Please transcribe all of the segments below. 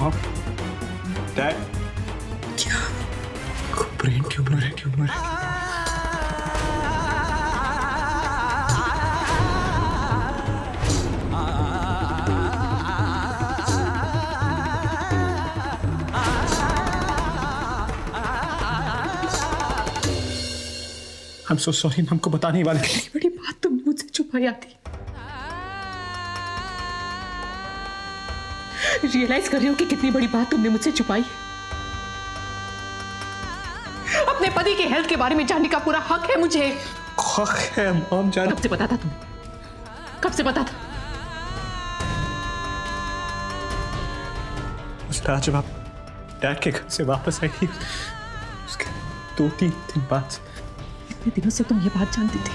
Mom, dad, क्या brain tumour है? I'm so sorry, मैं हमको बताने वाले थे। इतनी बड़ी बात तुमने मुझसे छुपाई आती। रियलाइज कर रही हो कि कितनी बड़ी बात तुमने मुझसे छुपाई? अपने पति के हेल्थ के बारे में जानने का पूरा हक है मुझे। हक है मॉम जान। कब से पता था तुम्हें? कब से पता था? उस रात जब आप डैड के घर से वापस आई थी, उसके 2-3 दिन बाद। इतने दिनों से तुम ये बात जानती थी?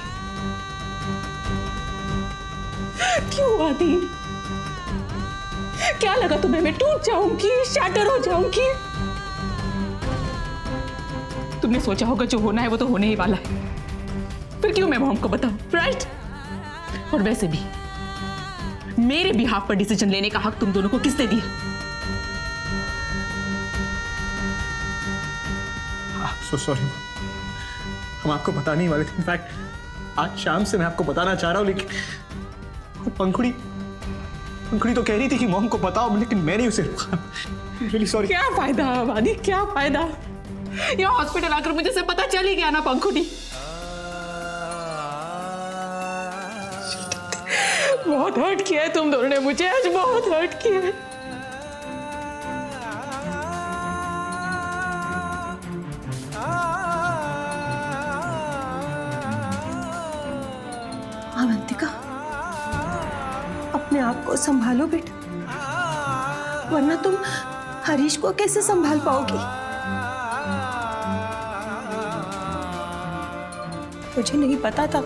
क्यों आदि? क्या लगा तुम्हें मैं टूट जाऊंगी, शैटर हो जाऊंगी? तुमने सोचा होगा जो होना है वो तो होने ही वाला है, फिर क्यों मैं मॉम को बताऊं, राइट? और वैसे भी मेरे बिहाफ पर डिसीजन लेने का हक तुम दोनों को किसने दिया? So sorry, हम आपको बताने ही वाले थे। इनफैक्ट आज शाम से मैं आपको बताना चाह रहा हूँ, लेकिन पंखुड़ी तो कह रही थी कि मॉम को बताओ, लेकिन मैंने उसे रोका। Really sorry। क्या फायदा वादी, क्या फायदा? यहाँ हॉस्पिटल आकर मुझे से पता चल ही गया ना पंखुड़ी। बहुत हर्ट किया है तुम दोनों ने मुझे, आज बहुत हर्ट किया है। अवंतिका, अपने आप को संभालो बेटा, वरना तुम हरीश को कैसे संभाल पाओगी? मुझे नहीं पता था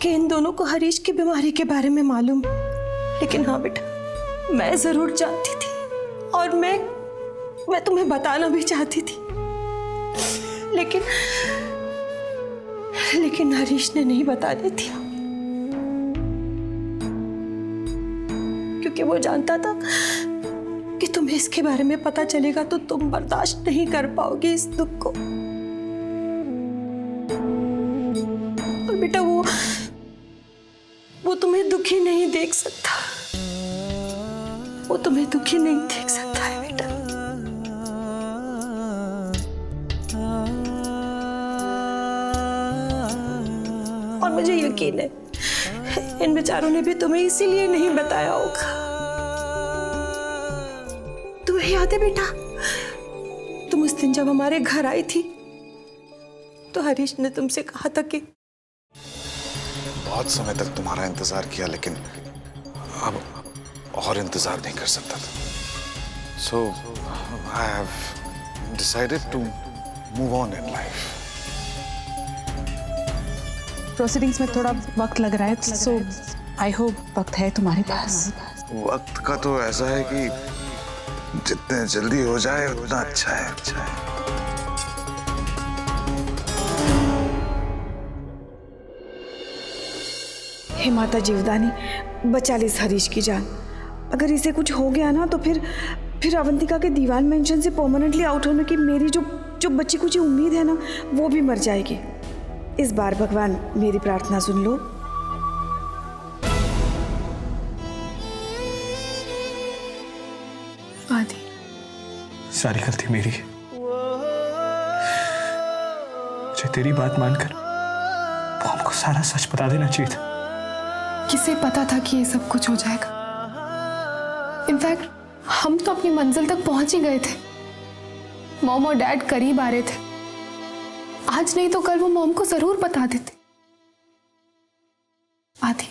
कि इन दोनों को हरीश की बीमारी के बारे में मालूम, लेकिन हाँ बेटा, मैं जरूर जानती थी और मैं तुम्हें बताना भी चाहती थी, लेकिन हरीश ने नहीं बताने दिया, क्योंकि वो जानता था कि तुम्हें इसके बारे में पता चलेगा तो तुम बर्दाश्त नहीं कर पाओगे इस दुख को। और बेटा वो तुम्हें दुखी नहीं देख सकता, वो तुम्हें दुखी नहीं देख सकता है बेटा। और मुझे यकीन है इन बेचारों ने भी तुम्हें इसीलिए नहीं बताया होगा। तुम्हें याद है बेटा, तुम उस दिन जब हमारे घर आई थी तो हरीश ने तुमसे कहा था कि बहुत समय तक तुम्हारा इंतजार किया, लेकिन अब और इंतजार नहीं कर सकता था। So I have decided to move on in life. Proceedings में थोड़ा वक्त लग रहा है, सो आई होप वक्त है तुम्हारे पास। वक्त का तो ऐसा है कि जितने जल्दी हो जाए उतना अच्छा है। हे माता जीवदानी, बचा ली इस हरीश की जान। अगर इसे कुछ हो गया ना तो फिर अवंतिका के दीवान मेंशन से परमानेंटली आउट होने की मेरी जो बच्ची कुछ उम्मीद है ना, वो भी मर जाएगी। इस बार भगवान मेरी प्रार्थना सुन लो। आदि, सारी गलती मेरी है। मुझे तेरी बात मानकर मॉम को सारा सच बता देना चाहिए था। किसे पता था कि ये सब कुछ हो जाएगा? इनफैक्ट हम तो अपनी मंजिल तक पहुंच ही गए थे। मॉम और डैड करीब आ रहे थे। आज नहीं तो कल वो मॉम को जरूर बता देते। आदि,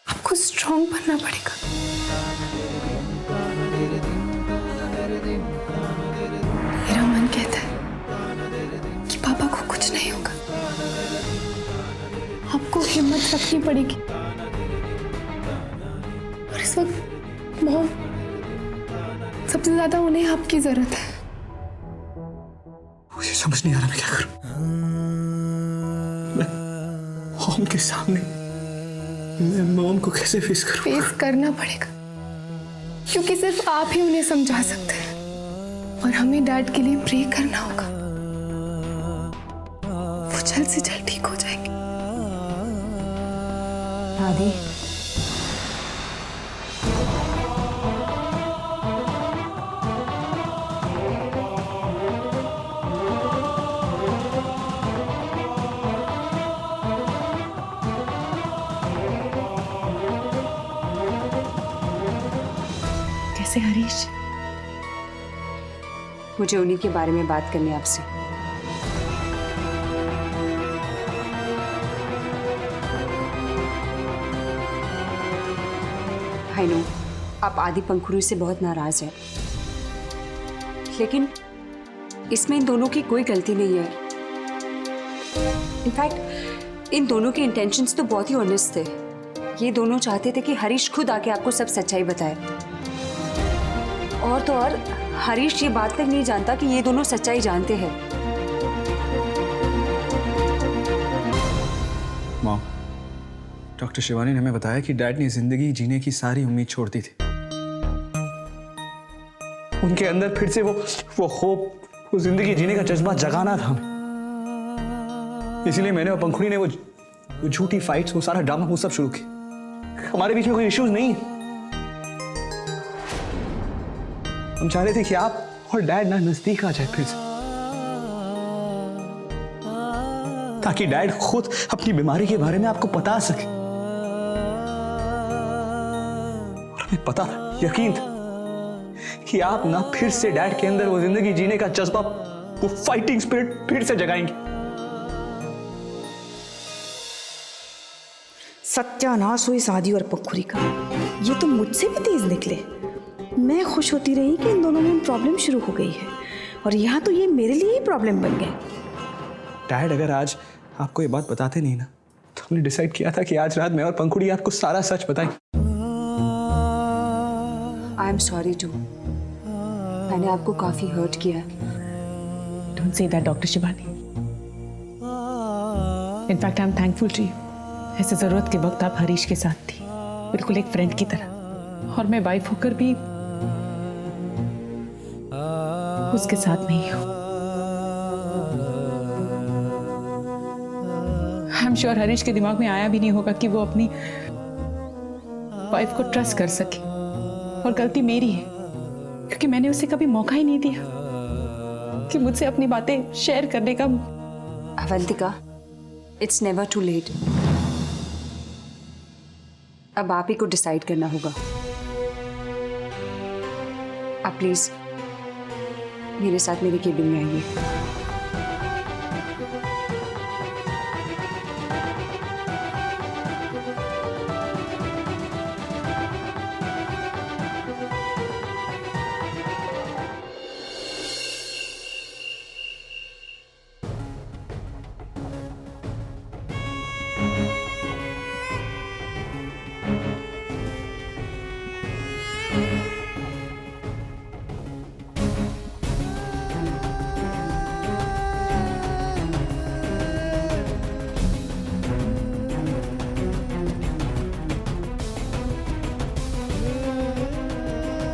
आपको स्ट्रांग बनना पड़ेगा। मेरा मन कहता है कि पापा को कुछ नहीं होगा। आपको हिम्मत रखनी पड़ेगी। और इस वक्त मॉम, सबसे ज्यादा उन्हें आपकी जरूरत है। मुझे समझ नहीं आ रहा मैं क्या करूं। मैं मॉम के सामने मैं मॉम को कैसे फेस करूं? फेस करना पड़ेगा। क्योंकि सिर्फ आप ही उन्हें समझा सकते हैं और हमें डैड के लिए प्रे करना होगा। वो जल्द से जल्द ठीक हो जाएंगे। आदि, कैसे हरीश? मुझे उन्हीं के बारे में बात करनी है आपसे। आई नो आप आदि पंखुड़ी से बहुत नाराज हैं, लेकिन इसमें इन दोनों की कोई गलती नहीं है। इनफैक्ट इन दोनों के इंटेंशंस तो बहुत ही ऑनेस्ट थे। ये दोनों चाहते थे कि हरीश खुद आके आपको सब सच्चाई बताए। और तो और हरीश ये बात तक नहीं जानता कि ये दोनों सच्चाई जानते हैं। मॉम, डॉक्टर शिवानी ने हमें बताया कि डैड ने जिंदगी जीने की सारी उम्मीद छोड़ दी थी। उनके अंदर फिर से वो होप, वो जिंदगी जीने का जज्बा जगाना था हमें। इसीलिए मैंने और पंखुड़ी ने वो झूठी फाइट्स, वो सारा ड्रामा, वो सब शुरू किया। हमारे बीच में कोई इश्यूज नहीं है। हम चाह रहे थे कि आप और डैड ना नजदीक आ जाए फिर से, ताकि डैड खुद अपनी बीमारी के बारे में आपको बता सके। और हमें पता, यकीन था कि आप ना फिर से डैड के अंदर वो जिंदगी जीने का जज्बा, वो फाइटिंग स्पिरिट फिर से जगाएंगे। सत्यानाश हुई शादी और पंखुड़ी का। ये तो मुझसे भी तेज निकले। मैं खुश होती रही कि इन दोनों में प्रॉब्लम शुरू हो गई है, और यहाँ तो ये मेरे लिए ही प्रॉब्लम बन गए। डैड अगर आज आपको ये बात बताते नहीं ना, तो हमने डिसाइड किया था कि आज रात मैं और पंखुड़ी आपको सारा सच बताएं। आई एम सॉरी टू, मैंने आपको काफी हर्ट किया। Don't say that, doctor Shivani. In fact I am thankful to you. ऐसे जरूरत के वक्त आप हरीश के साथ थी, बिल्कुल एक फ्रेंड की तरह। और मैं वाइफ होकर भी उसके साथ नहीं हूं। आई एम श्योर हरीश के दिमाग में आया भी नहीं होगा कि वो अपनी वाइफ को ट्रस्ट कर सके। और गलती मेरी है, क्योंकि मैंने उसे कभी मौका ही नहीं दिया कि मुझसे अपनी बातें शेयर करने का। Avantika, it's never too late. अब आप ही को डिसाइड करना होगा। आप प्लीज मेरे साथ मेरे केबिन में आइए।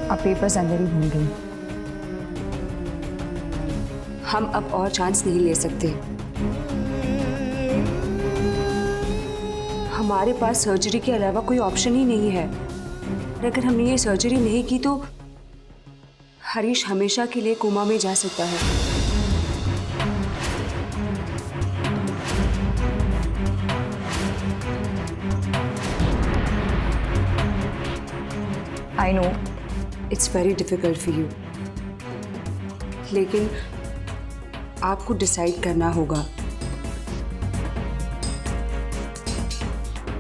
आप पेपर्स अंदर ही भूल गई। हम अब और चांस नहीं ले सकते। हमारे पास सर्जरी के अलावा कोई ऑप्शन ही नहीं है। अगर हमने ये सर्जरी नहीं की तो हरीश हमेशा के लिए कोमा में जा सकता है। I know it's very difficult for you, लेकिन आपको डिसाइड करना होगा।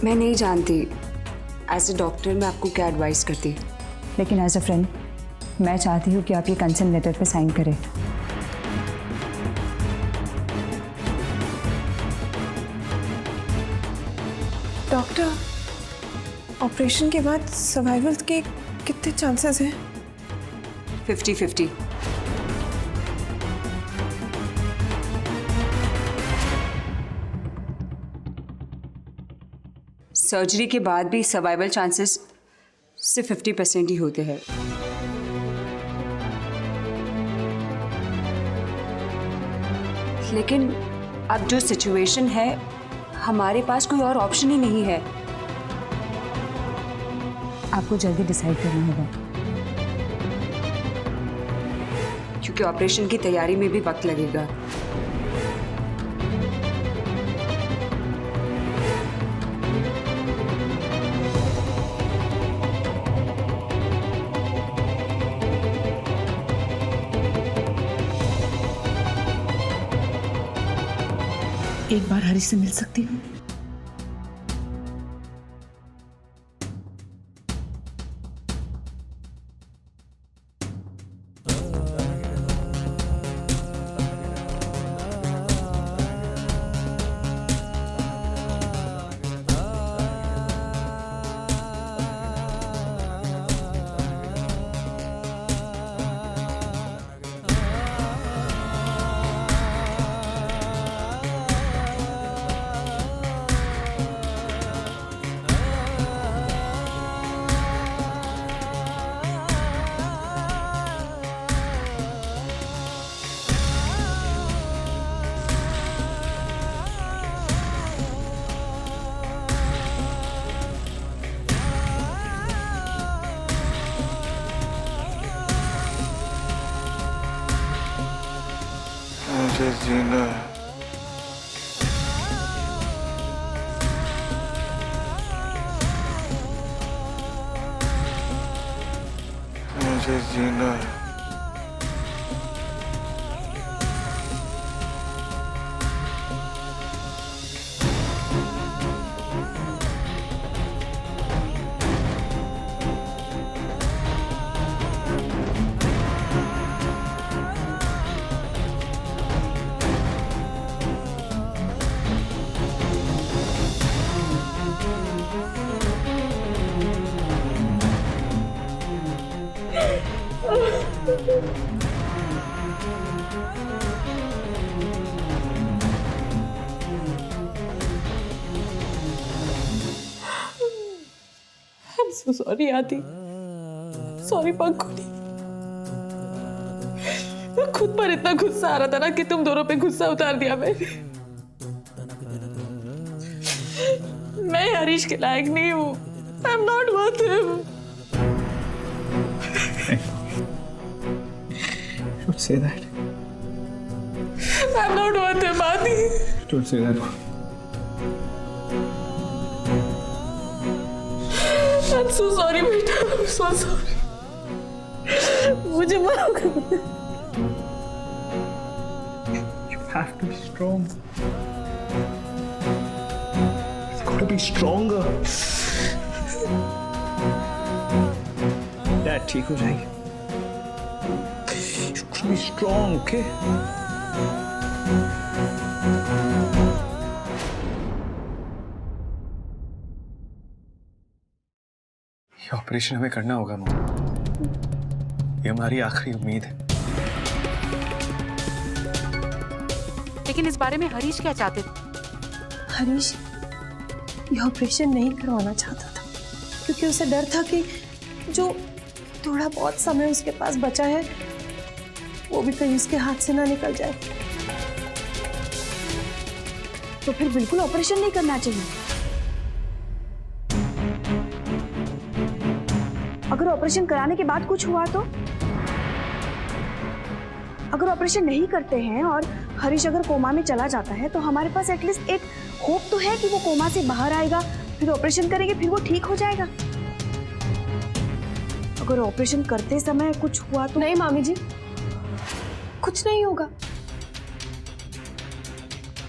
मैं नहीं जानती एज अ डॉक्टर मैं आपको क्या एडवाइस करती, लेकिन एज अ फ्रेंड मैं चाहती हूँ कि आप ये कंसेंट लेटर पे साइन करें। डॉक्टर, ऑपरेशन के बाद सर्वाइवल के कितने चांसेस हैं? 50-50। सर्जरी के बाद भी सर्वाइवल चांसेस सिर्फ 50% ही होते हैं। लेकिन अब जो सिचुएशन है, हमारे पास कोई और ऑप्शन ही नहीं है। आपको जल्दी डिसाइड करना होगा, क्योंकि ऑपरेशन की तैयारी में भी वक्त लगेगा। एक बार हरीश से मिल सकती हूँ? मुझे जीना है। मुझे जीना है। I'm so sorry आदि, सॉरी पंखुड़ी। खुद पर इतना गुस्सा आ रहा था ना कि तुम दोनों पे गुस्सा उतार दिया मैंने। मैं हरीश के लायक नहीं हूँ। I'm not worth him. Don't say that. I'm not worth him आदि। Don't say that. I'm so sorry बेटा, I'm so sorry। मुझे माफ कर। You have to be strong. You've got to be stronger. Dad ठीक हो जाएगी। You got to be strong, okay? ये operation हमें करना होगा मम्मी। ये हमारी आखिरी उम्मीद है। लेकिन इस बारे में हरीश क्या चाहते थे? हरीश ये ऑपरेशन नहीं करवाना चाहता था, क्योंकि उसे डर था कि जो थोड़ा बहुत समय उसके पास बचा है वो भी कहीं उसके हाथ से ना निकल जाए। तो फिर बिल्कुल ऑपरेशन नहीं करना चाहिए। अगर ऑपरेशन कराने के बाद कुछ हुआ तो? अगर ऑपरेशन नहीं करते हैं और हरीश अगर कोमा में चला जाता है तो हमारे पास एटलीस्ट एक होप तो है कि वो कोमा से बाहर आएगा, फिर ऑपरेशन करेंगे, फिर वो ठीक हो जाएगा। अगर ऑपरेशन करते समय कुछ हुआ तो? नहीं मामी जी, कुछ नहीं होगा।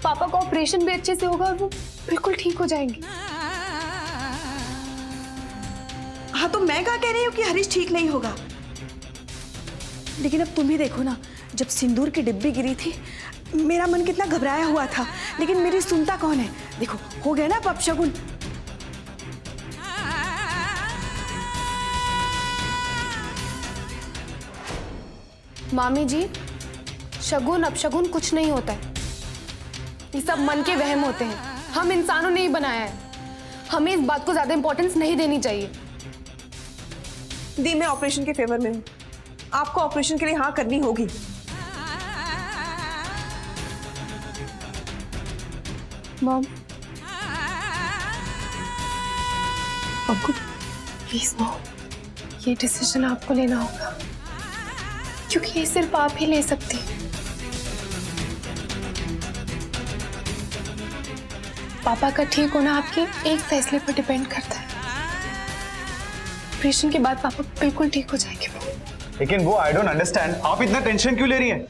पापा का ऑपरेशन भी अच्छे से होगा और वो बिल्कुल ठीक हो जाएंगे। हाँ तो मैं क्या कह रही हूँ कि हरीश ठीक नहीं होगा। लेकिन अब तुम ही देखो ना, जब सिंदूर की डिब्बी गिरी थी मेरा मन कितना घबराया हुआ था, लेकिन मेरी सुनता कौन है। देखो हो गया ना अपशगुन। मामी जी, शगुन अपशगुन कुछ नहीं होता है। ये सब मन के वहम होते हैं। हम इंसानों ने ही बनाया है। हमें इस बात को ज्यादा इंपॉर्टेंस नहीं देनी चाहिए। दी, मैं ऑपरेशन के फेवर में हूँ। आपको ऑपरेशन के लिए हाँ करनी होगी। मॉम, आपको प्लीज मॉम, ये डिसीजन आपको लेना होगा, क्योंकि ये सिर्फ आप ही ले सकती हैं। पापा का ठीक होना आपके एक फैसले पर डिपेंड करता है। ऑपरेशन के बाद पापा बिल्कुल ठीक हो जाएंगे। लेकिन वो आई डोंट अंडरस्टैंड, आप इतना टेंशन क्यों ले रही हैं?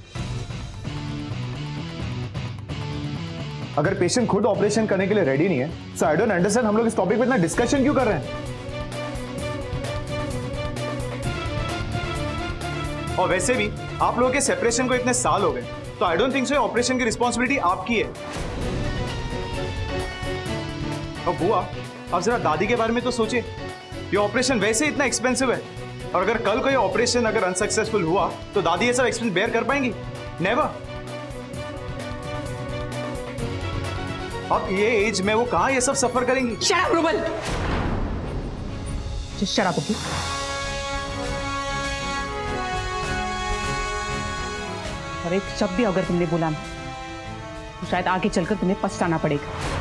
अगर पेशेंट खुद ऑपरेशन करने के लिए रेडी नहीं है, सो आई डोंट अंडरस्टैंड हम लोग इस टॉपिक पे इतना डिस्कशन क्यों कर रहे हैं। और वैसे भी आप लोगों के सेपरेशन को इतने साल हो गए, तो I don't think so operation की रिस्पॉन्सिबिलिटी आपकी है। और बुआ, आप जरा दादी के बारे में तो सोचिए। ये ऑपरेशन वैसे इतना एक्सपेंसिव है, और अगर कल कोई ऑपरेशन अगर अनसक्सेसफुल हुआ तो दादी ये सब एक्सपेंस बेयर कर पाएंगी? नेवर। अब ये एज में वो कहाँ ये सब सफर करेंगी? Shut up rouble, shut up okay. और एक शब्द भी अगर तुमने बोला ना, तो शायद आगे चलकर तुम्हें पछताना पड़ेगा।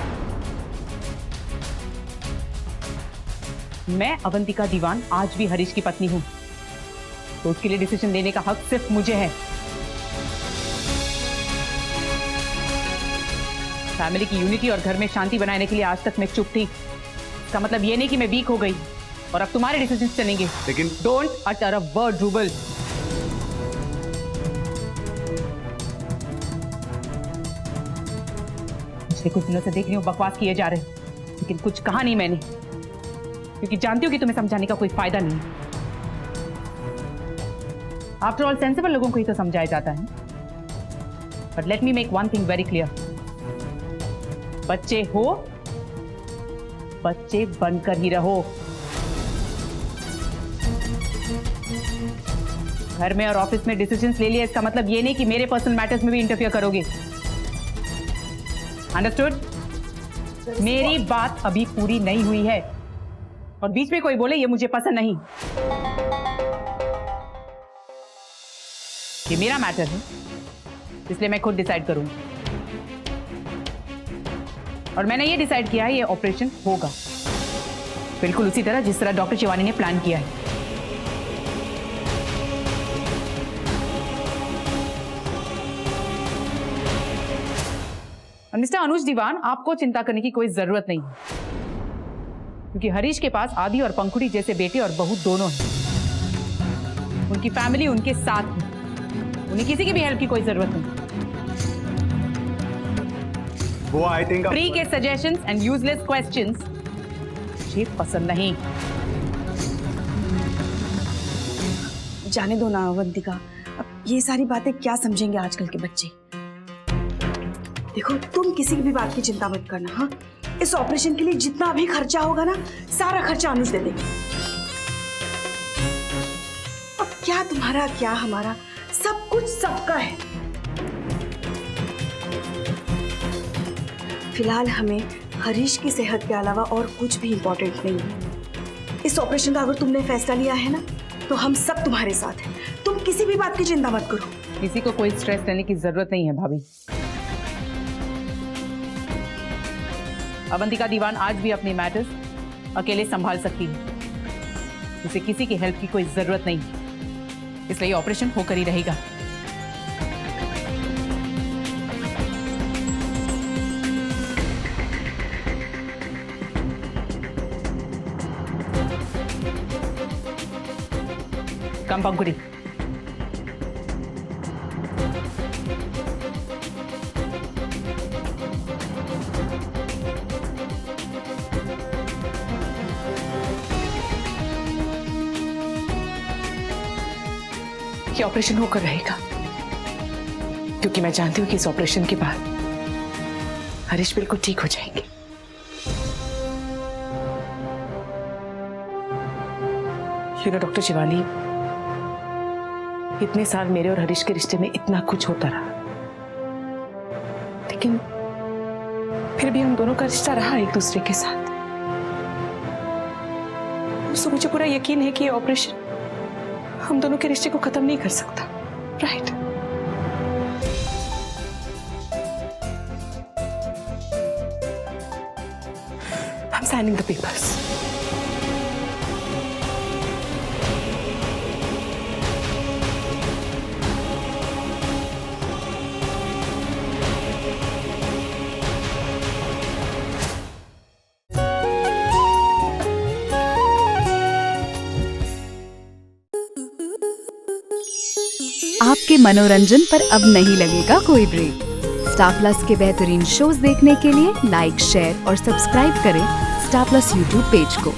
मैं अवंतिका दीवान आज भी हरीश की पत्नी हूं, तो उसके लिए डिसीजन लेने का हक सिर्फ मुझे है। फैमिली की यूनिटी और घर में शांति बनाने के लिए आज तक मैं चुप थी। इसका मतलब ये नहीं कि मैं वीक हो गई और अब तुम्हारे डिसीजन चलेंगे। लेकिन don't utter a word rouble. पिछले कुछ दिनों से देख रही हूँ बकवास किए जा रहे हो, लेकिन कुछ कहा नहीं मैंने, क्योंकि जानती हूँ कि तुम्हें समझाने का कोई फायदा नहीं। आफ्टर ऑल सेंसिबल लोगों को ही तो समझाया जाता है। But let me make one thing very clear, बच्चे हो, बच्चे बनकर ही रहो। घर में और ऑफिस में डिसीजंस ले लिए, इसका मतलब ये नहीं कि मेरे पर्सनल मैटर्स में भी इंटरफियर करोगे। अंडरस्टूड? मेरी बात अभी पूरी नहीं हुई है, और बीच में कोई बोले ये मुझे पसंद नहीं। ये मेरा मैटर है, इसलिए मैं खुद डिसाइड करूंगी। और मैंने ये डिसाइड किया है ये ऑपरेशन होगा, बिल्कुल उसी तरह जिस तरह डॉक्टर शिवानी ने प्लान किया है। और मिस्टर अनुज दीवान, आपको चिंता करने की कोई जरूरत नहीं है, क्योंकि हरीश के पास आदि और पंखुड़ी जैसे बेटे और बहू दोनों हैं। उनकी फैमिली उनके साथ है, उन्हें किसी की भी हेल्प की कोई जरूरत नहीं। वो आई थिंक फ्री के सजेशंस एंड यूजलेस क्वेश्चंस मुझे पसंद नहीं। जाने दो ना अवंतिका, अब ये सारी बातें क्या समझेंगे आजकल के बच्चे। देखो, तुम किसी की भी बात की चिंता मत करना। हाँ, इस ऑपरेशन के लिए जितना भी खर्चा होगा ना, सारा खर्चा अनुज दे देंगे। अब क्या तुम्हारा क्या हमारा, सब कुछ सबका है। फिलहाल हमें हरीश की सेहत के अलावा और कुछ भी इंपॉर्टेंट नहीं है। इस ऑपरेशन का अगर तुमने फैसला लिया है ना, तो हम सब तुम्हारे साथ हैं। तुम किसी भी बात की चिंता मत करो। किसी को कोई स्ट्रेस लेने की जरूरत नहीं है भाभी। अवंतिका दीवान आज भी अपने मैटर्स अकेले संभाल सकती है, उसे किसी की हेल्प की कोई जरूरत नहीं, इसलिए ऑपरेशन होकर ही रहेगा। कम पंखुड़ी। ये ऑपरेशन होकर रहेगा, क्योंकि मैं जानती हूँ कि इस ऑपरेशन के बाद हरीश बिल्कुल ठीक हो जाएंगे। डॉक्टर शिवानी, इतने साल मेरे और हरीश के रिश्ते में इतना कुछ होता रहा, लेकिन फिर भी हम दोनों का रिश्ता रहा एक दूसरे के साथ। तो मुझे पूरा यकीन है कि ये ऑपरेशन हम दोनों के रिश्ते को खत्म नहीं कर सकता, right? I'm signing the papers. आपके मनोरंजन पर अब नहीं लगेगा कोई ब्रेक। स्टार प्लस के बेहतरीन शोज देखने के लिए लाइक, शेयर और सब्सक्राइब करें स्टार प्लस यूट्यूब पेज को।